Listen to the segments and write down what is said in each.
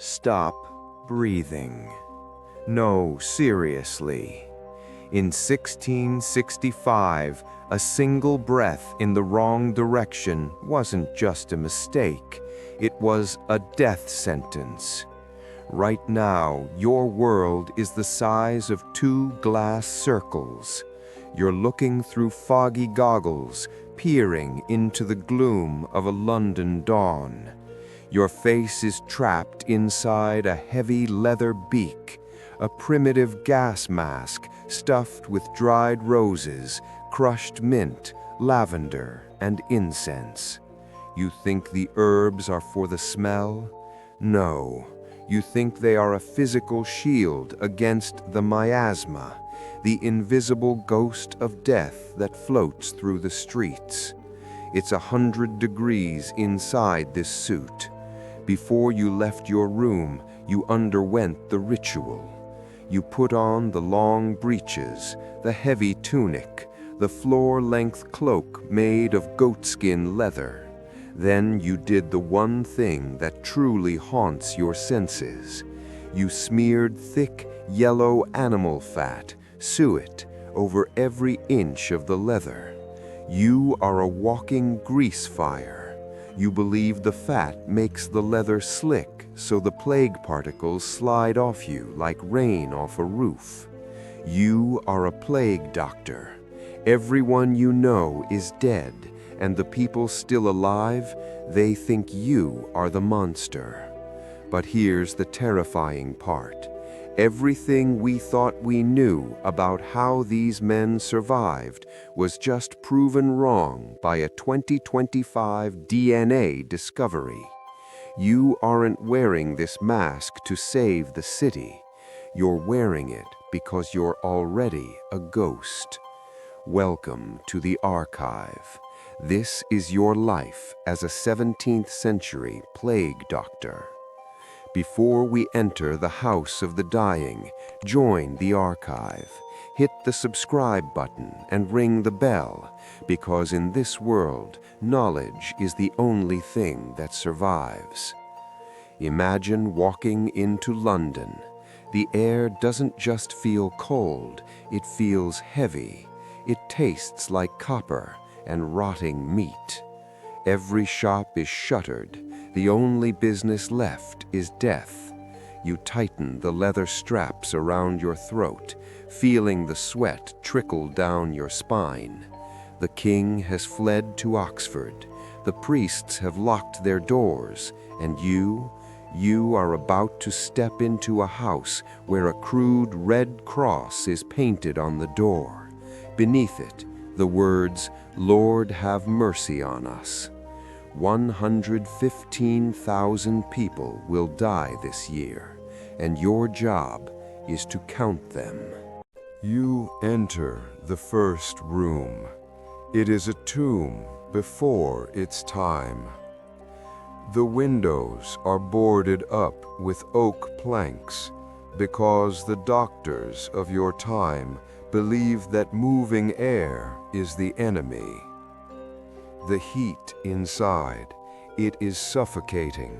Stop breathing. No, seriously. In 1665, a single breath in the wrong direction wasn't just a mistake. It was a death sentence. Right now, your world is the size of 2 glass circles. You're looking through foggy goggles, peering into the gloom of a London dawn. Your face is trapped inside a heavy leather beak, a primitive gas mask stuffed with dried roses, crushed mint, lavender, and incense. You think the herbs are for the smell? No. You think they are a physical shield against the miasma, the invisible ghost of death that floats through the streets. It's 100 degrees inside this suit. Before you left your room, you underwent the ritual. You put on the long breeches, the heavy tunic, the floor-length cloak made of goatskin leather. Then you did the one thing that truly haunts your senses. You smeared thick, yellow animal fat, suet, over every inch of the leather. You are a walking grease fire. You believe the fat makes the leather slick, so the plague particles slide off you like rain off a roof. You are a plague doctor. Everyone you know is dead, and the people still alive, they think you are the monster. But here's the terrifying part. Everything we thought we knew about how these men survived was just proven wrong by a 2025 DNA discovery. You aren't wearing this mask to save the city. You're wearing it because you're already a ghost. Welcome to the archive. This is your life as a 17th century plague doctor. Before we enter the house of the dying, join the archive. Hit the subscribe button and ring the bell, because in this world, knowledge is the only thing that survives. Imagine walking into London. The air doesn't just feel cold, it feels heavy. It tastes like copper and rotting meat. Every shop is shuttered. The only business left is death. You tighten the leather straps around your throat, feeling the sweat trickle down your spine. The king has fled to Oxford. The priests have locked their doors, and you are about to step into a house where a crude red cross is painted on the door. Beneath it, the words, "Lord, have mercy on us." 115,000 people will die this year, and your job is to count them. You enter the first room. It is a tomb before its time. The windows are boarded up with oak planks because the doctors of your time believe that moving air is the enemy. The heat inside, it is suffocating.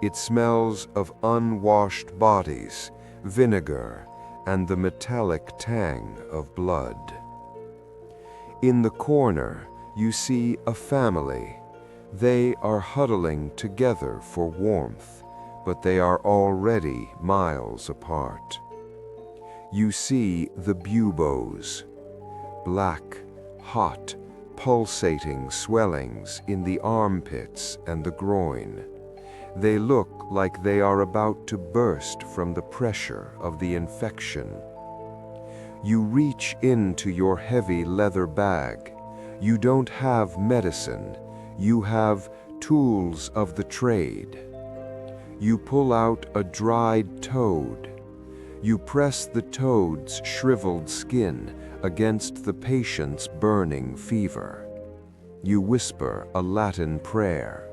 It smells of unwashed bodies, vinegar, and the metallic tang of blood. In the corner, you see a family. They are huddling together for warmth, but they are already miles apart. You see the buboes, black, hot, pulsating swellings in the armpits and the groin. They look like they are about to burst from the pressure of the infection. You reach into your heavy leather bag. You don't have medicine. You have tools of the trade. You pull out a dried toad. You press the toad's shriveled skin against the patient's burning fever. You whisper a Latin prayer.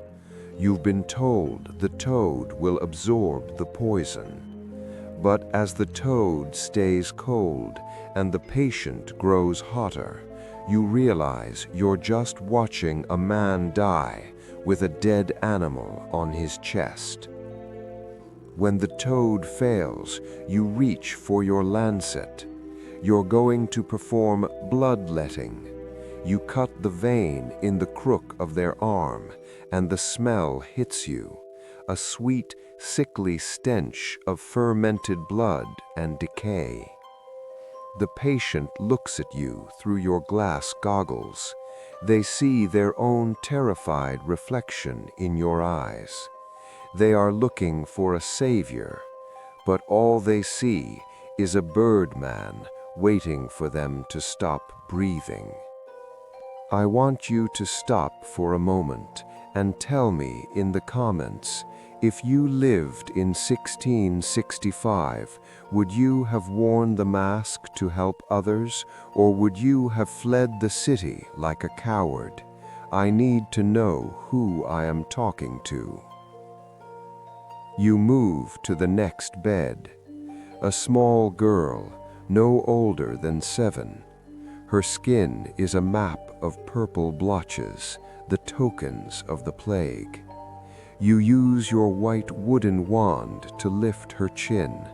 You've been told the toad will absorb the poison. But as the toad stays cold and the patient grows hotter, you realize you're just watching a man die with a dead animal on his chest. when the toad fails, you reach for your lancet. You're going to perform bloodletting. You cut the vein in the crook of their arm, and the smell hits you, a sweet, sickly stench of fermented blood and decay. The patient looks at you through your glass goggles. They see their own terrified reflection in your eyes. They are looking for a savior, but all they see is a birdman waiting for them to stop breathing. I want you to stop for a moment and tell me in the comments, if you lived in 1665, would you have worn the mask to help others, or would you have fled the city like a coward? I need to know who I am talking to. You move to the next bed. A small girl, no older than 7. Her skin is a map of purple blotches, the tokens of the plague. You use your white wooden wand to lift her chin.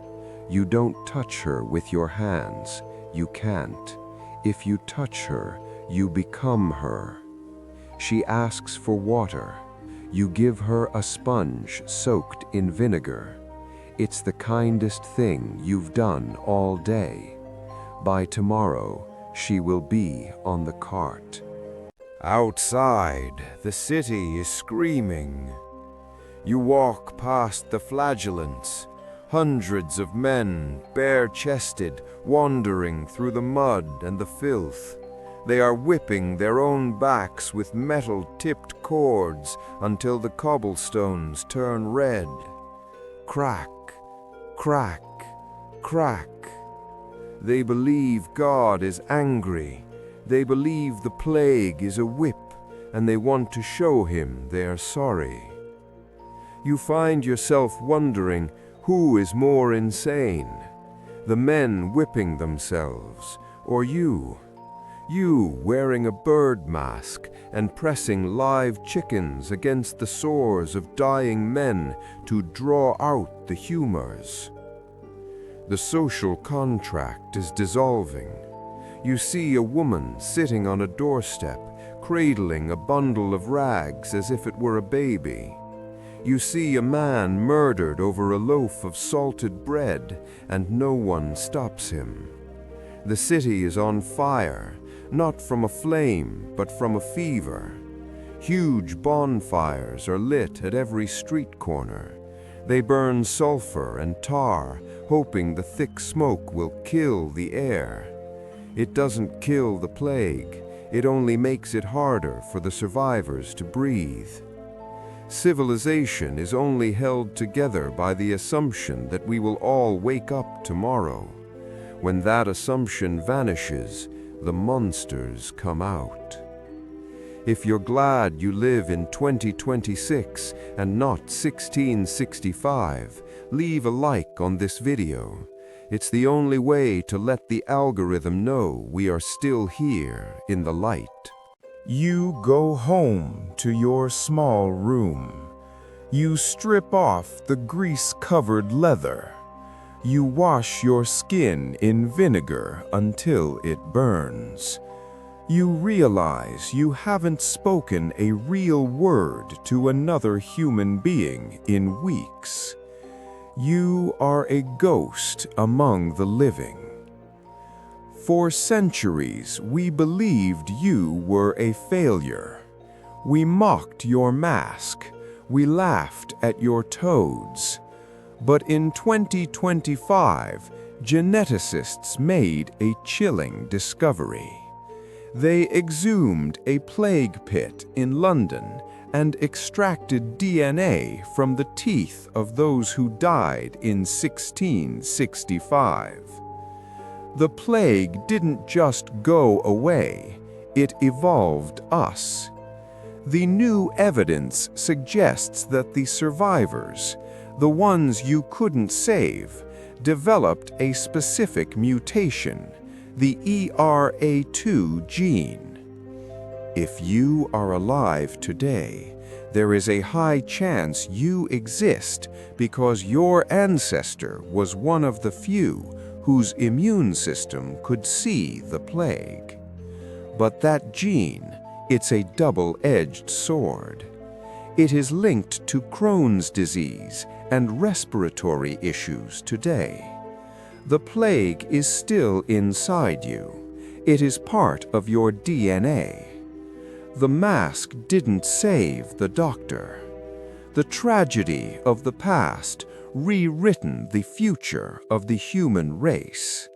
You don't touch her with your hands. You can't. If you touch her, you become her. She asks for water. You give her a sponge soaked in vinegar. It's the kindest thing you've done all day. By tomorrow, she will be on the cart. Outside, the city is screaming. You walk past the flagellants, hundreds of men, bare-chested, wandering through the mud and the filth. They are whipping their own backs with metal-tipped cords until the cobblestones turn red. Crack, crack, crack. They believe God is angry. They believe the plague is a whip, and they want to show him they are sorry. You find yourself wondering who is more insane, the men whipping themselves, or you? You wearing a bird mask and pressing live chickens against the sores of dying men to draw out the humors. The social contract is dissolving. You see a woman sitting on a doorstep, cradling a bundle of rags as if it were a baby. You see a man murdered over a loaf of salted bread, and no one stops him. The city is on fire, not from a flame, but from a fever. Huge bonfires are lit at every street corner. They burn sulfur and tar, hoping the thick smoke will kill the air. It doesn't kill the plague, it only makes it harder for the survivors to breathe. Civilization is only held together by the assumption that we will all wake up tomorrow. When that assumption vanishes, the monsters come out. If you're glad you live in 2026 and not 1665, leave a like on this video. It's the only way to let the algorithm know we are still here in the light. You go home to your small room. You strip off the grease-covered leather. You wash your skin in vinegar until it burns. You realize you haven't spoken a real word to another human being in weeks. You are a ghost among the living. For centuries, we believed you were a failure. We mocked your mask. We laughed at your toads. But in 2025, geneticists made a chilling discovery. They exhumed a plague pit in London and extracted DNA from the teeth of those who died in 1665. The plague didn't just go away, it evolved us. The new evidence suggests that the survivors, the ones you couldn't save, developed a specific mutation, the ERA2 gene. If you are alive today, There is a high chance you exist because your ancestor was one of the few whose immune system could see the plague. But that gene, it's a double-edged sword. It is linked to Crohn's disease and respiratory issues today. The plague is still inside you. It is part of your DNA. The mask didn't save the doctor. The tragedy of the past rewritten the future of the human race.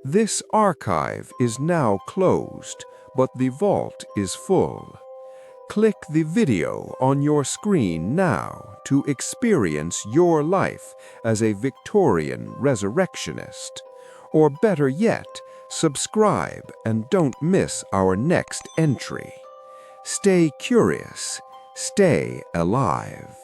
This archive is now closed, but the vault is full. Click the video on your screen now to experience your life as a Victorian resurrectionist. Or better yet, subscribe and don't miss our next entry. Stay curious, stay alive.